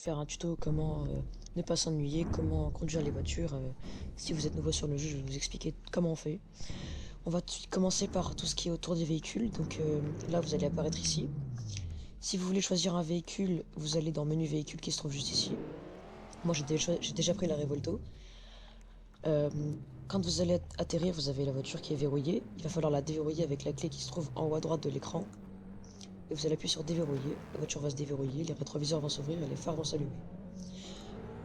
Faire un tuto comment ne pas s'ennuyer, comment conduire les voitures. Si vous êtes nouveau sur le jeu, je vais vous expliquer comment on fait. On va tout de suite commencer par tout ce qui est autour des véhicules. Donc là, vous allez apparaître ici. Si vous voulez choisir un véhicule, vous allez dans menu véhicule qui se trouve juste ici. Moi, j'ai déjà pris la Revolto. Euh, Quand vous allez atterrir, vous avez la voiture qui est verrouillée. Il va falloir la déverrouiller avec la clé qui se trouve en haut à droite de l'écran. Et vous allez appuyer sur déverrouiller. La voiture va se déverrouiller, les rétroviseurs vont s'ouvrir et les phares vont s'allumer.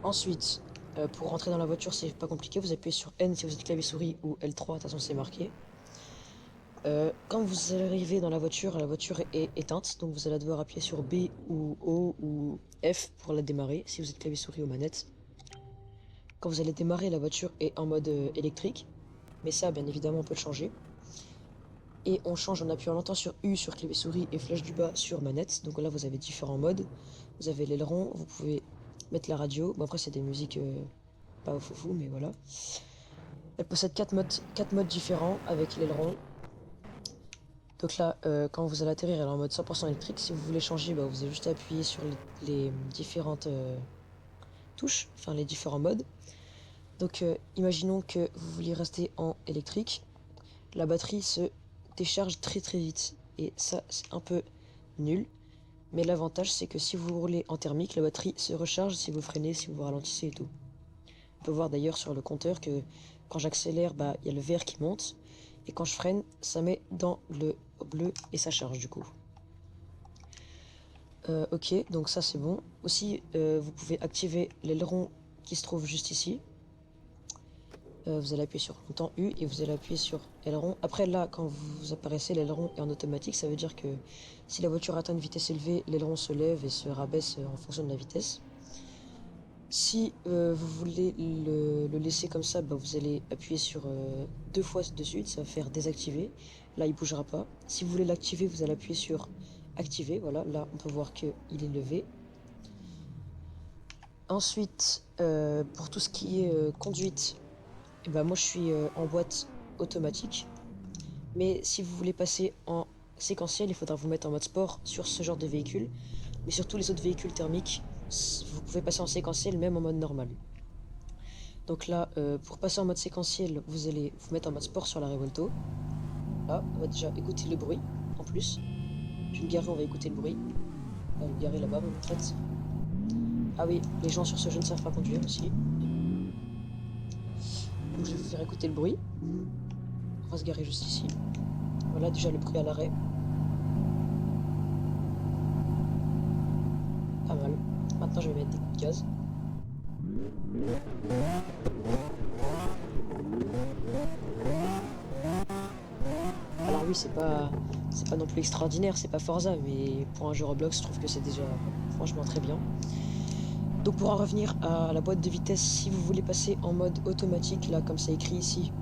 Ensuite, pour rentrer dans la voiture, c'est pas compliqué, vous appuyez sur N si vous êtes clavier souris ou L3, de toute façon c'est marqué. Quand vous arrivez dans la voiture est éteinte, donc vous allez devoir appuyer sur B ou O ou F pour la démarrer si vous êtes clavier souris ou manette. Quand vous allez démarrer, la voiture est en mode électrique, mais ça, bien évidemment, on peut le changer. Et on change en appuyant longtemps sur U sur clavier souris et flèche du bas sur manette. Donc là, vous avez différents modes. Vous avez l'aileron, vous pouvez mettre la radio. Bon, après, c'est des musiques pas au foufou, mais voilà. Elle possède quatre modes différents avec l'aileron. Donc là, quand vous allez atterrir, elle est en mode 100% électrique. Si vous voulez changer, bah, vous avez juste à appuyer sur les différentes touches, enfin les différents modes. Donc imaginons que vous vouliez rester en électrique. La batterie se décharge très très vite. Et ça, c'est un peu nul. Mais l'avantage, c'est que si vous roulez en thermique, la batterie se recharge si vous freinez, si vous ralentissez et tout. On peut voir d'ailleurs sur le compteur que quand j'accélère, bah, il y a le vert qui monte. Et quand je freine, ça met dans le bleu et ça charge du coup. Ok, donc ça c'est bon. Aussi, vous pouvez activer l'aileron qui se trouve juste ici. Vous allez appuyer sur longtemps U et vous allez appuyer sur aileron. Après là, quand vous apparaissez, l'aileron est en automatique. Ça veut dire que si la voiture atteint une vitesse élevée, l'aileron se lève et se rabaisse en fonction de la vitesse. Si vous voulez le laisser comme ça, bah, vous allez appuyer sur deux fois de suite, ça va faire désactiver. Là, il bougera pas. Si vous voulez l'activer, vous allez appuyer sur activer. Voilà, là, on peut voir qu'il est levé. Ensuite, pour tout ce qui est conduite, eh ben, moi je suis en boîte automatique. Mais si vous voulez passer en séquentiel, il faudra vous mettre en mode sport sur ce genre de véhicule. Mais sur tous les autres véhicules thermiques, vous pouvez passer en séquentiel même en mode normal. Donc là, pour passer en mode séquentiel, vous allez vous mettre en mode sport sur la Revolto. Là, on va déjà écouter le bruit en plus. Je vais me garer, on va écouter le bruit. On va me garer là-bas, en retraite. Ah oui, les gens sur ce jeu ne savent pas conduire aussi. Donc je vais vous faire écouter le bruit. On va se garer juste ici. Voilà déjà le bruit à l'arrêt. Pas mal. Maintenant je vais mettre des coups de gaz. Alors oui, c'est pas non plus extraordinaire, c'est pas Forza, mais pour un jeu Roblox, je trouve que c'est déjà franchement très bien. Donc pour en revenir à la boîte de vitesse, si vous voulez passer en mode automatique, là comme c'est écrit ici,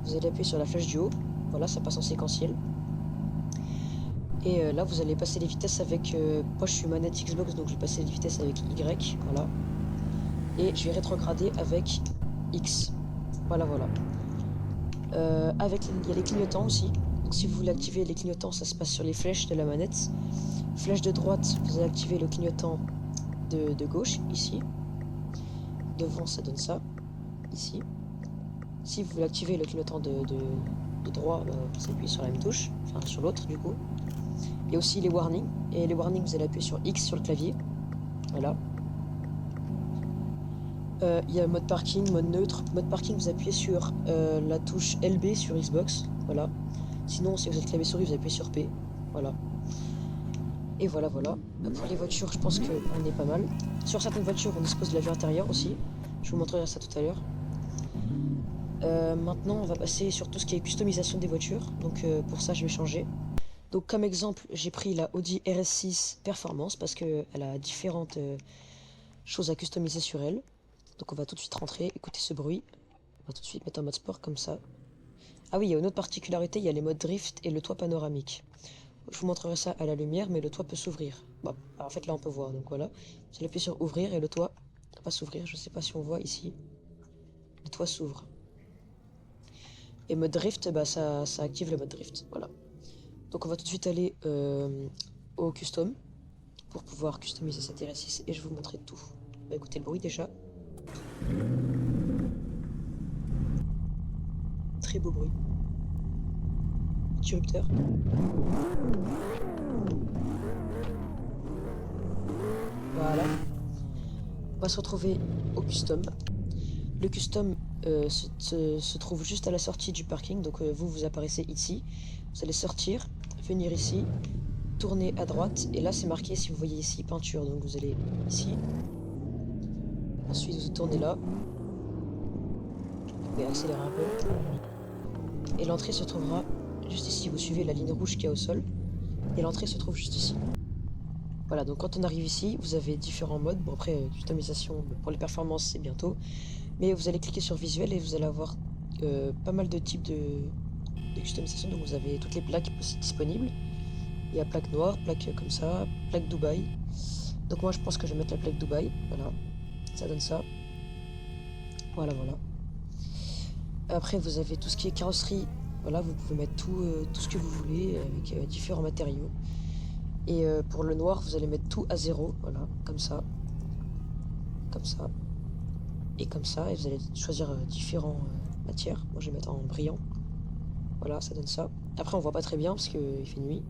vous allez appuyer sur la flèche du haut. Voilà, ça passe en séquentiel. Et là, vous allez passer les vitesses avec... moi, je suis manette Xbox, donc je vais passer les vitesses avec Y, voilà. Et je vais rétrograder avec X. Voilà, voilà. Il y a les clignotants aussi. Donc si vous voulez activer les clignotants, ça se passe sur les flèches de la manette. Flèche de droite, vous allez activer le clignotant de gauche, ici. Devant, ça donne ça, ici. Si vous voulez activer le clignotant de droit, vous appuyez sur la même touche, enfin sur l'autre du coup. Il y a aussi les warnings, et les warnings, vous allez appuyer sur X sur le clavier. Voilà. Il y a mode parking, mode neutre. Mode parking, vous appuyez sur la touche LB sur Xbox. Voilà. Sinon, si vous êtes clavier souris, vous appuyez sur P. Voilà. Et voilà, voilà. Pour les voitures, je pense qu'on est pas mal. Sur certaines voitures, on dispose de la vue intérieure aussi. Je vous montrerai ça tout à l'heure. Maintenant, on va passer sur tout ce qui est customisation des voitures. Donc pour ça, je vais changer. Donc comme exemple, j'ai pris la Audi RS6 Performance parce qu'elle a différentes choses à customiser sur elle. Donc on va tout de suite rentrer, écouter ce bruit. On va tout de suite mettre en mode sport comme ça. Ah oui, il y a une autre particularité, il y a les modes drift et le toit panoramique. Je vous montrerai ça à la lumière, mais le toit peut s'ouvrir. Bon, alors en fait là on peut voir, donc voilà. Vous allez appuyer sur ouvrir et le toit va s'ouvrir. Je sais pas si on voit ici. Le toit s'ouvre. Et mode drift, bah ça active le mode drift. Voilà. Donc on va tout de suite aller au custom. pour pouvoir customiser cet RS6 et je vais vous montrer tout. Bah, écoutez le bruit déjà. Très beau bruit. Interrupteur. Voilà. On va se retrouver au custom. Le custom se trouve juste à la sortie du parking, donc vous apparaissez ici. Vous allez sortir, venir ici, tourner à droite, et là c'est marqué, si vous voyez ici, peinture, donc vous allez ici. Ensuite vous tournez là. Vous pouvez accélérer un peu. Et l'entrée se trouvera juste ici. Vous suivez la ligne rouge qu'il y a au sol, et l'entrée se trouve juste ici. Voilà, donc quand on arrive ici, vous avez différents modes. Bon après, customisation pour les performances c'est bientôt. Mais vous allez cliquer sur visuel et vous allez avoir pas mal de types de customisation. Donc vous avez toutes les plaques disponibles. Il y a plaque noire, plaque comme ça, plaque Dubaï. Donc moi je pense que je vais mettre la plaque Dubaï. Voilà, ça donne ça. Voilà, voilà. Après vous avez tout ce qui est carrosserie. Voilà, vous pouvez mettre tout ce que vous voulez avec différents matériaux. Et pour le noir, vous allez mettre tout à 0. Voilà, comme ça. Comme ça. Et comme ça. Et vous allez choisir différentes matières. Moi je vais mettre en brillant. Voilà, ça donne ça. Après, on voit pas très bien parce qu'il fait nuit.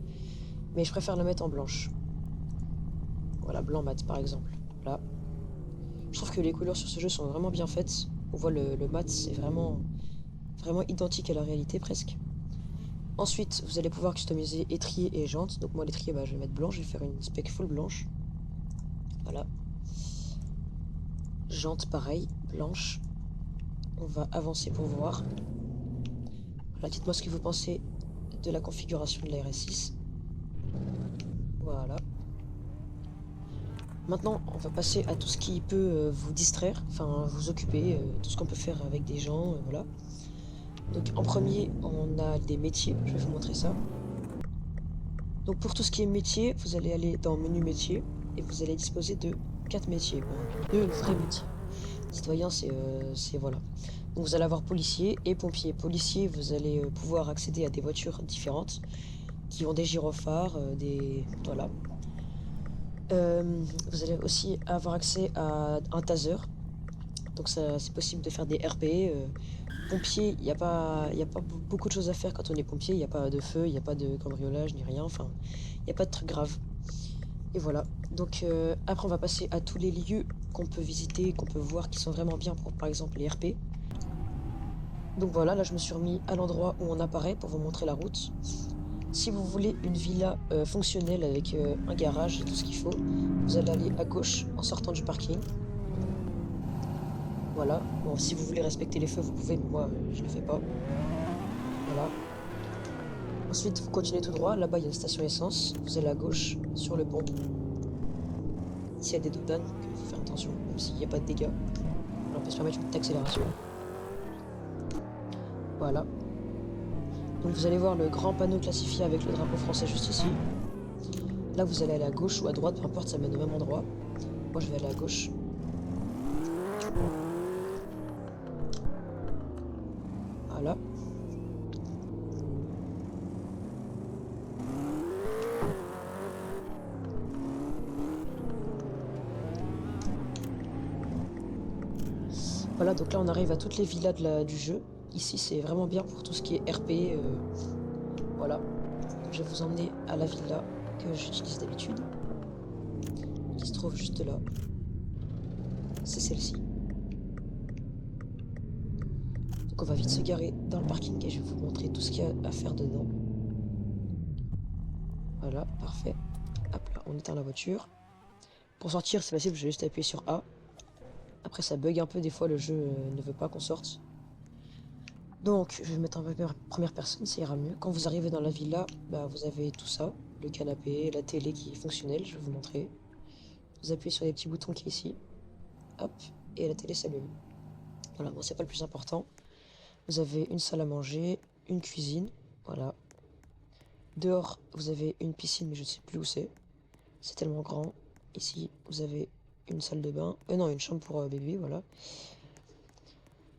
Mais je préfère la mettre en blanche. Voilà, blanc mat par exemple. Là. Je trouve que les couleurs sur ce jeu sont vraiment bien faites. On voit le mat, c'est vraiment identique à la réalité presque. Ensuite, vous allez pouvoir customiser étrier et jantes. Donc moi, l'étrier, bah, je vais mettre blanc. Je vais faire une spec full blanche. Voilà. Jante, pareil, blanche. On va avancer pour voir. Voilà, dites-moi ce que vous pensez de la configuration de la RS6. Voilà. Maintenant, on va passer à tout ce qui peut vous distraire, enfin vous occuper, tout ce qu'on peut faire avec des gens, voilà. Donc en premier, on a des métiers, je vais vous montrer ça. Donc pour tout ce qui est métier, vous allez aller dans menu métier et vous allez disposer de 4 métiers, bon, 2 vrais métiers. Citoyen, c'est voilà. Donc vous allez avoir policier et pompier. Policier, vous allez pouvoir accéder à des voitures différentes qui ont des gyrophares, voilà. Vous allez aussi avoir accès à un taser. Donc ça, c'est possible de faire des RP. Pompier, il y a pas beaucoup de choses à faire quand on est pompier. Il n'y a pas de feu, il n'y a pas de cambriolage ni rien. Enfin, il n'y a pas de trucs graves. Et voilà. Donc après, on va passer à tous les lieux qu'on peut visiter, qu'on peut voir, qui sont vraiment bien pour, par exemple, les RP. Donc voilà, là je me suis remis à l'endroit où on apparaît pour vous montrer la route. Si vous voulez une villa fonctionnelle avec un garage et tout ce qu'il faut, vous allez aller à gauche en sortant du parking. Voilà. Bon, si vous voulez respecter les feux, vous pouvez, mais moi, je le fais pas. Voilà. Ensuite, vous continuez tout droit. Là-bas, il y a une station essence. Vous allez à gauche, sur le pont. Ici, il y a des doudanes, donc il faut faire attention, même s'il n'y a pas de dégâts. On peut se permettre une petite accélération. Voilà. Donc vous allez voir le grand panneau classifié avec le drapeau français juste ici. Là, vous allez aller à gauche ou à droite, peu importe, ça mène au même endroit. Moi, je vais aller à gauche. Voilà. Voilà, donc là on arrive à toutes les villas du jeu. Ici c'est vraiment bien pour tout ce qui est RP. Voilà. Je vais vous emmener à la villa que j'utilise d'habitude. Qui se trouve juste là. C'est celle-ci. Donc on va vite se garer dans le parking et je vais vous montrer tout ce qu'il y a à faire dedans. Voilà, parfait. Hop là, on éteint la voiture. Pour sortir c'est facile, je vais juste appuyer sur A. Après ça bug un peu, des fois le jeu ne veut pas qu'on sorte. Donc je vais mettre en première personne, ça ira mieux. Quand vous arrivez dans la villa, bah, vous avez tout ça. Le canapé, la télé qui est fonctionnelle, je vais vous montrer. Vous appuyez sur les petits boutons qui est ici. Hop, et la télé s'allume. Voilà, bon c'est pas le plus important. Vous avez une salle à manger, une cuisine, voilà. Dehors, vous avez une piscine, mais je ne sais plus où c'est. C'est tellement grand. Ici, vous avez une salle de bain. Non, une chambre pour bébé, voilà.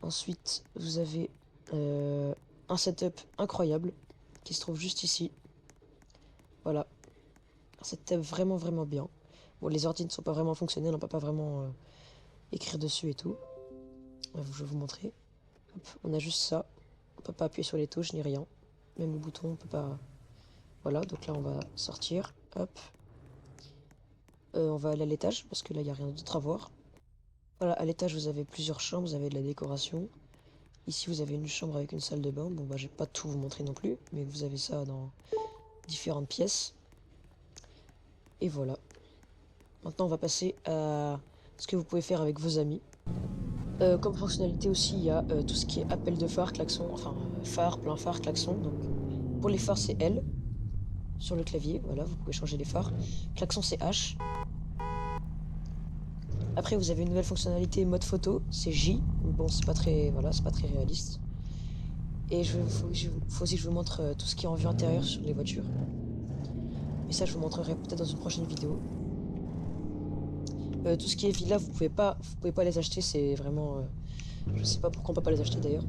Ensuite, vous avez un setup incroyable qui se trouve juste ici. Voilà. Un setup vraiment, vraiment bien. Bon, les ordi ne sont pas vraiment fonctionnels, on peut pas vraiment écrire dessus et tout. Je vais vous montrer. Hop, on a juste ça. On peut pas appuyer sur les touches ni rien. Même le bouton, on peut pas... Voilà, donc là on va sortir. Hop. On va aller à l'étage parce que là il n'y a rien d'autre à voir. Voilà, à l'étage vous avez plusieurs chambres, vous avez de la décoration. Ici vous avez une chambre avec une salle de bain. Bon bah je vais pas tout vous montrer non plus, mais vous avez ça dans différentes pièces. Et voilà. Maintenant on va passer à ce que vous pouvez faire avec vos amis. Comme fonctionnalité aussi, il y a tout ce qui est appel de phare, klaxon, enfin phare, plein phare, klaxon. Donc pour les phares c'est L sur le clavier, voilà, vous pouvez changer les phares. Klaxon c'est H. Après vous avez une nouvelle fonctionnalité mode photo, c'est J. Bon c'est pas très, voilà, c'est pas très réaliste. Et faut aussi que je vous montre tout ce qui est en vue intérieure sur les voitures. Mais ça je vous montrerai peut-être dans une prochaine vidéo. Tout ce qui est villa, vous pouvez pas les acheter, c'est vraiment... je sais pas pourquoi on peut pas les acheter d'ailleurs.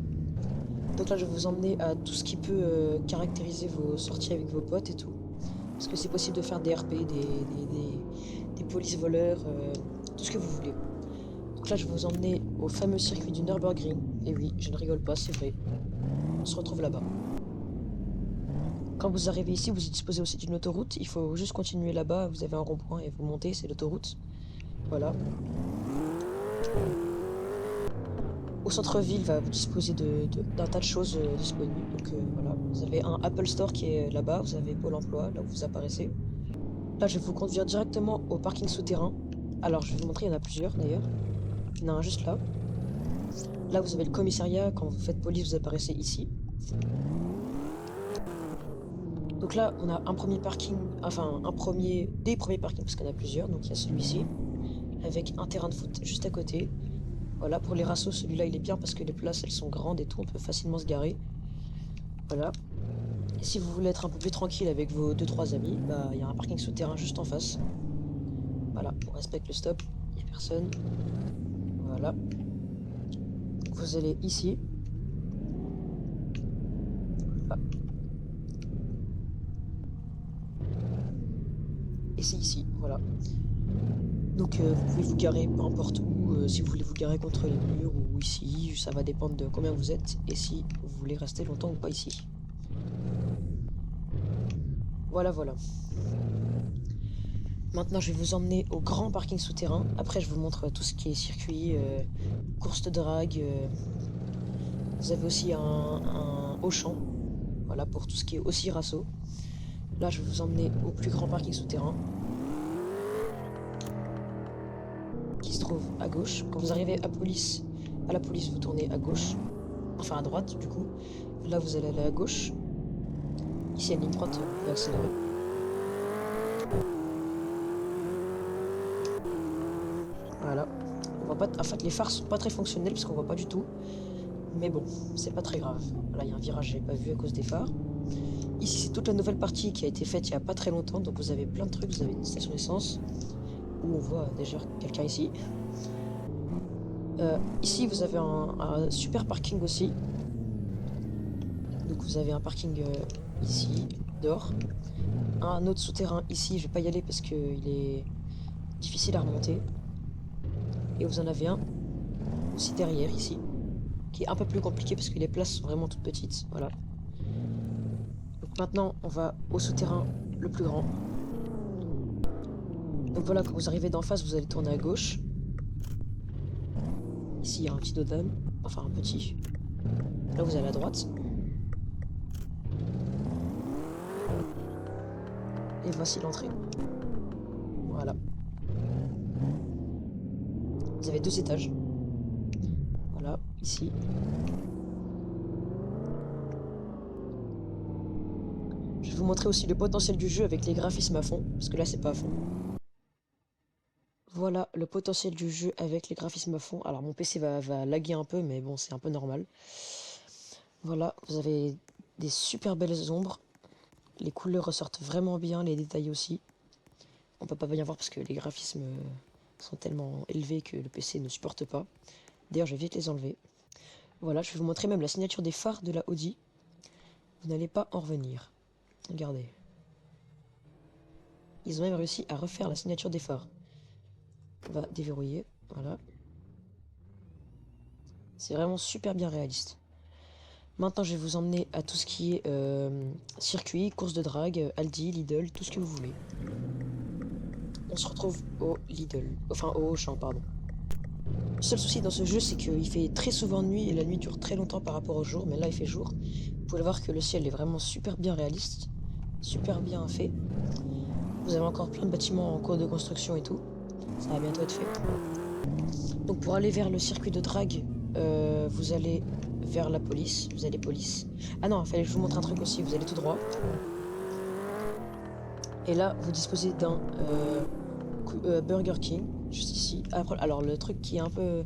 Donc là je vais vous emmener à tout ce qui peut caractériser vos sorties avec vos potes et tout. Parce que c'est possible de faire des RP, des polices voleurs, tout ce que vous voulez. Donc là je vais vous emmener au fameux circuit du Nürburgring. Et oui, je ne rigole pas, c'est vrai. On se retrouve là-bas. Quand vous arrivez ici, vous disposez aussi d'une autoroute. Il faut juste continuer là-bas, vous avez un rond-point et vous montez, c'est l'autoroute. Voilà. Au centre-ville, vous disposez d'un tas de choses disponibles. Donc voilà, vous avez un Apple Store qui est là-bas, vous avez Pôle emploi, là où vous apparaissez. Là, je vais vous conduire directement au parking souterrain. Alors, je vais vous montrer, il y en a plusieurs d'ailleurs. Il y en a un juste là. Là, vous avez le commissariat. Quand vous faites police, vous apparaissez ici. Donc là, on a un premier parking, enfin des premiers parkings, parce qu'on a plusieurs. Donc il y a celui-ci, avec un terrain de foot juste à côté. Voilà, pour les rassos, celui-là, il est bien parce que les places, elles sont grandes et tout, on peut facilement se garer. Voilà. Et si vous voulez être un peu plus tranquille avec vos 2-3 amis, bah, il y a un parking souterrain juste en face. Voilà, on respecte le stop, il n'y a personne. Voilà. Vous allez ici. Ah. Et c'est ici, voilà. Donc vous pouvez vous garer peu importe où, si vous voulez vous garer contre les murs ou ici, ça va dépendre de combien vous êtes et si vous voulez rester longtemps ou pas ici. Voilà, voilà. Maintenant, je vais vous emmener au grand parking souterrain. Après, je vous montre tout ce qui est circuit, course de drague. Vous avez aussi un Auchan, voilà, pour tout ce qui est aussi rasso. Là, je vais vous emmener au plus grand parking souterrain, qui se trouve à gauche. Quand vous arrivez à la police, vous tournez à gauche, enfin à droite du coup. Là, vous allez aller à gauche. Ici, il y a une ligne droite, vous pouvez accélérer. Voilà. On voit pas en fait, les phares sont pas très fonctionnels parce qu'on voit pas du tout. Mais bon, c'est pas très grave. Là, il y a un virage que j'avais pas vu à cause des phares. Ici, c'est toute la nouvelle partie qui a été faite il y a pas très longtemps. Donc, vous avez plein de trucs. Vous avez une station d'essence où on voit déjà quelqu'un ici. Ici, vous avez un super parking aussi. Donc, vous avez un parking ici, dehors. Un autre souterrain ici. Je vais pas y aller parce qu'il est difficile à remonter. Et vous en avez un aussi derrière ici, qui est un peu plus compliqué parce que les places sont vraiment toutes petites. Voilà. Donc maintenant, on va au souterrain le plus grand. Donc voilà, quand vous arrivez d'en face, vous allez tourner à gauche. Ici, il y a un petit dos d'âne. Enfin, un petit. Là, vous allez à droite. Et voici l'entrée. Voilà. Vous avez 2 étages. Voilà, ici. Je vais vous montrer aussi le potentiel du jeu avec les graphismes à fond, parce que là, c'est pas à fond. Voilà le potentiel du jeu avec les graphismes à fond. Alors, mon PC va laguer un peu, mais bon, c'est un peu normal. Voilà, vous avez des super belles ombres. Les couleurs ressortent vraiment bien, les détails aussi. On peut pas bien voir parce que les graphismes sont tellement élevés que le PC ne supporte pas. D'ailleurs, je vais vite les enlever. Voilà, je vais vous montrer même la signature des phares de la Audi. Vous n'allez pas en revenir. Regardez. Ils ont même réussi à refaire la signature des phares. On va déverrouiller, voilà. C'est vraiment super bien réaliste. Maintenant, je vais vous emmener à tout ce qui est circuit, course de drague, Aldi, Lidl, tout ce que vous voulez. On se retrouve au Lidl, enfin au Auchan, pardon. Le seul souci dans ce jeu, c'est qu'il fait très souvent nuit et la nuit dure très longtemps par rapport au jour, mais là il fait jour. Vous pouvez voir que le ciel est vraiment super bien réaliste, super bien fait. Vous avez encore plein de bâtiments en cours de construction et tout. Ça va bientôt être fait. Donc pour aller vers le circuit de drague, vous allez vers la police. Vous allez police. Ah non, il fallait que je vous montre un truc aussi. Vous allez tout droit. Et là, vous disposez d'un Burger King, juste ici. Après, alors le truc qui est un peu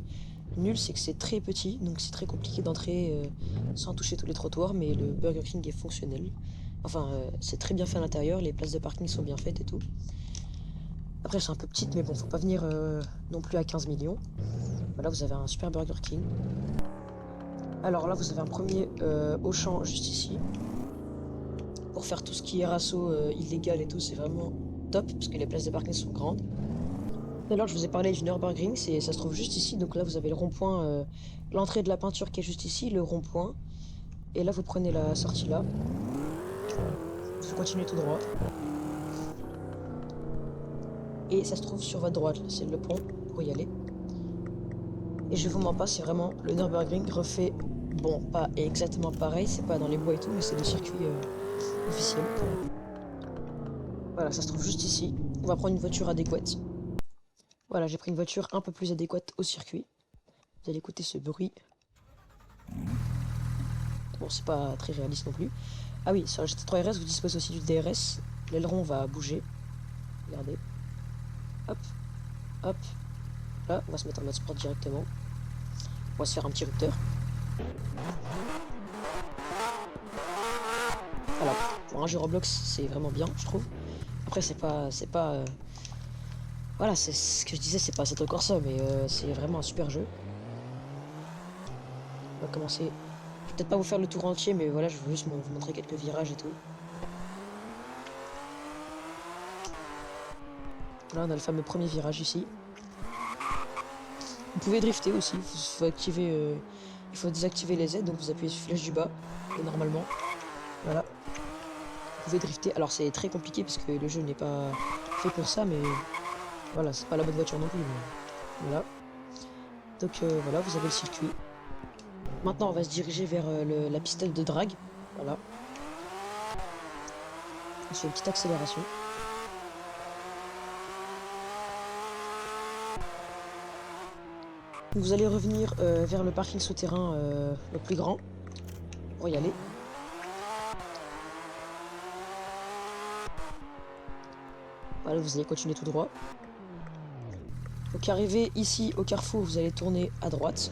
nul, c'est que c'est très petit, donc c'est très compliqué d'entrer sans toucher tous les trottoirs, mais le Burger King est fonctionnel. Enfin, c'est très bien fait à l'intérieur, les places de parking sont bien faites et tout. Après, c'est un peu petite, mais bon, faut pas venir non plus à 15 millions. Voilà, vous avez un super Burger King. Alors là, vous avez un premier Auchan juste ici. Pour faire tout ce qui est rasso illégal et tout, c'est vraiment top, parce que les places de parking sont grandes. Tout à l'heure, je vous ai parlé du Nürburgring, ça se trouve juste ici. Donc là, vous avez le rond-point, l'entrée de la peinture qui est juste ici, le rond-point. Et là, vous prenez la sortie là. Vous continuez tout droit. Et ça se trouve sur votre droite, c'est le pont pour y aller. Et je vous mens pas, c'est vraiment le Nürburgring refait, bon, pas exactement pareil, c'est pas dans les bois et tout, mais c'est le circuit officiel. Voilà, ça se trouve juste ici. On va prendre une voiture adéquate. Voilà, j'ai pris une voiture un peu plus adéquate au circuit. Vous allez écouter ce bruit. Bon, c'est pas très réaliste non plus. Ah oui, sur la GT3 RS, vous disposez aussi du DRS. L'aileron va bouger. Regardez. Hop, hop. Là, on va se mettre en mode sport directement. On va se faire un petit rupteur. Voilà, pour un jeu Roblox, c'est vraiment bien, je trouve. Après, voilà, c'est ce que je disais, c'est pas Assetto Corsa, mais c'est vraiment un super jeu. On va commencer. Je vais peut-être pas vous faire le tour entier, mais voilà, je veux juste vous montrer quelques virages et tout. Là, on a le fameux premier virage ici. Vous pouvez drifter aussi, il faut désactiver les aides, donc vous appuyez sur flèche du bas, et normalement, voilà, vous pouvez drifter. Alors c'est très compliqué parce que le jeu n'est pas fait pour ça, mais voilà, c'est pas la bonne voiture non plus, mais voilà. Donc voilà, vous avez le circuit. Maintenant, on va se diriger vers la piste de drague, voilà. On fait une petite accélération. Vous allez revenir vers le parking souterrain le plus grand pour y aller. Voilà, vous allez continuer tout droit. Donc arrivé ici au carrefour, vous allez tourner à droite.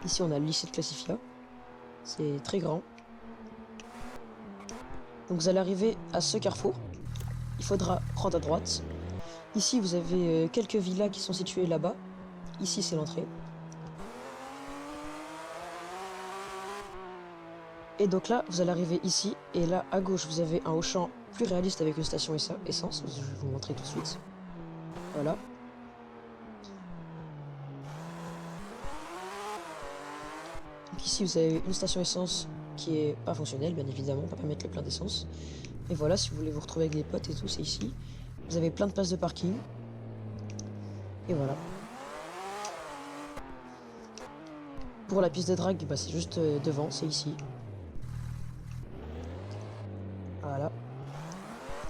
Ici on a le lycée de Classifia. C'est très grand. Donc vous allez arriver à ce carrefour. Il faudra prendre à droite. Ici vous avez quelques villas qui sont situées là-bas. Ici c'est l'entrée. Et donc là vous allez arriver ici. Et là à gauche vous avez un Auchan plus réaliste avec une station essence. Je vais vous montrer tout de suite. Voilà. Donc ici vous avez une station essence qui est pas fonctionnelle, bien évidemment, on peut pas mettre le plein d'essence. Et voilà, si vous voulez vous retrouver avec des potes et tout, c'est ici. Vous avez plein de places de parking. Et voilà. Pour la piste de drague, bah, c'est juste devant, c'est ici. Voilà.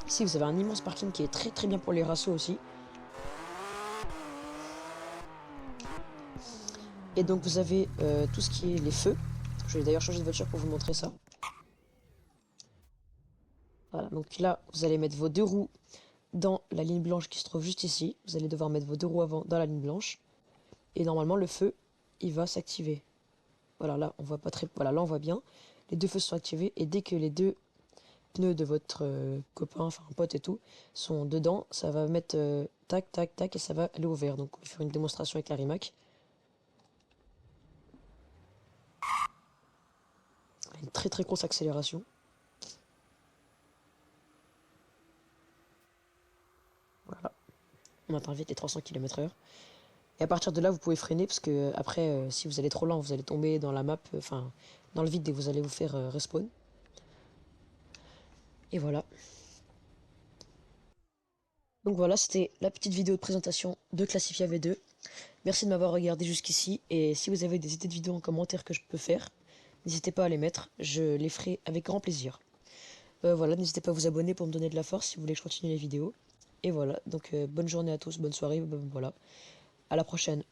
Ici vous avez un immense parking qui est très très bien pour les rassos aussi. Et donc vous avez tout ce qui est les feux. Je vais d'ailleurs changer de voiture pour vous montrer ça. Voilà, donc là vous allez mettre vos deux roues dans la ligne blanche qui se trouve juste ici. Vous allez devoir mettre vos deux roues avant dans la ligne blanche. Et normalement le feu, il va s'activer. Voilà, là on voit pas très... Voilà, là on voit bien. Les deux feux sont activés et dès que les deux pneus de votre copain, enfin pote et tout, sont dedans, ça va mettre tac, tac, tac et ça va aller au vert. Donc on va faire une démonstration avec la Rimac. Une très très grosse accélération. Voilà. on atteint vite les 300 km/h. Et à partir de là, vous pouvez freiner parce que après, si vous allez trop lent, vous allez tomber dans la map, enfin dans le vide et vous allez vous faire respawn. Et voilà. Donc voilà, c'était la petite vidéo de présentation de Classifia V2. Merci de m'avoir regardé jusqu'ici. Et si vous avez des idées de vidéos en commentaire que je peux faire, n'hésitez pas à les mettre. Je les ferai avec grand plaisir. Voilà, n'hésitez pas à vous abonner pour me donner de la force si vous voulez que je continue les vidéos. Et voilà, donc bonne journée à tous, bonne soirée, voilà. À la prochaine.